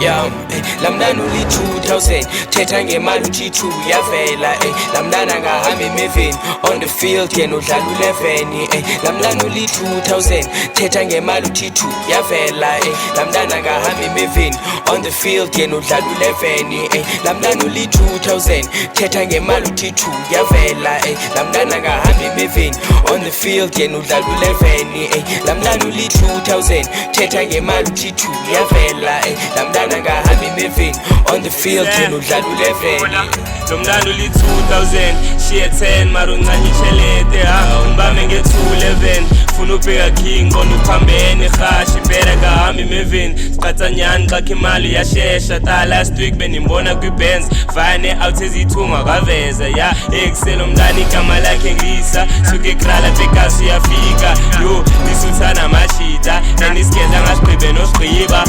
yam lamntana uli 2000 thetha ngemali uthi 2 yavela lamntana ngahambi emeveni on the field yena udlala u11 lamntana uli 2000 thetha ngemali uthi 2 yavela lamntana ngahambi emeveni on the field yena udlala u11 lamntana uli 2000 thetha ngemali uthi 2 yavela lamntana ngahambi emeveni on the field yena udlala u11 lamntana uli 2000 thetha ngemali uthi 2 yavela lamntana ngahambi emeveni on the field yena udlala u11 lo mntana uli 2000 shiye 10 mara uncane itshelete umbame nge-211 funa ubheka king kona uphambene hashi bhera kahambi emeveni siqathanyani xakhe imali yashesha ta last week benimbona kwi-Benz vane out ezithunga kwaveza ya ekuselo mntana igama lakhe ngisa suke ekrala bekasi uyafika yo lisuthana amashita and isigedla ngasigqibe nosigqiba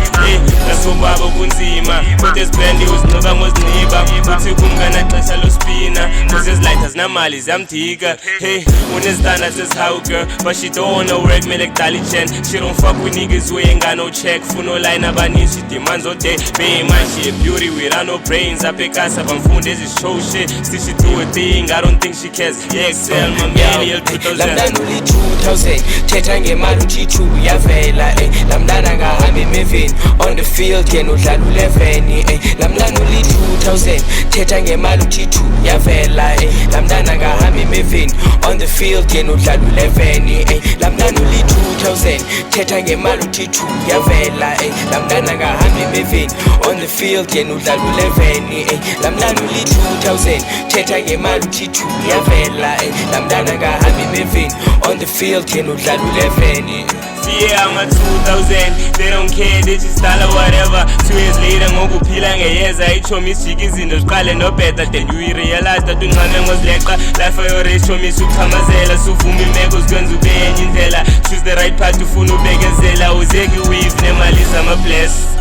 nasubaba kunzima kodwa ezibrendi uzinxiba ngozinxiba uthi kumngana xesha lospina cause ezilighter zinamali ziyamdika hey unezitanda says-how girl but she don't wanna work mele kudala ichen she don't fuck with niggas who ain't got no check funa oline abaninzi she demands all day bae man she a beauty without no brains apha ekasa bamfundi ezishow shit still she do a thing I don't think she cares yeah excel mameli el 2000 lamntana uli 2000 thetha ngemali uthi 2 yavela lamntana ngahambi emeveni on the field yena udlala u11 lamntana uli 2000 thetha ngemali uthi 2 yavela lamntana ngahambi emeveni on the field yena udlala u11 lamntana uli 2000 thetha ngemali uthi 2 yavela lamntana ngahambi emeveni on the field yena udlala u11 lamntana uli 2000 thetha ngemali uthi 2 yavela lamntana ngahambi emeveni on the field yena udlala u11 yeah, I'm a 2000, they don't care, they just style or whatever 2 years later, ngokuphila ngeyeza itsho misijika izinto ziqale no better then you realize that unqame ngozileqa life ayoresho misukhamazela suvuma imeko zikwenza ube yenye indlela choose the right path ufuna ubekezela uzeki weaves nemali zama-bless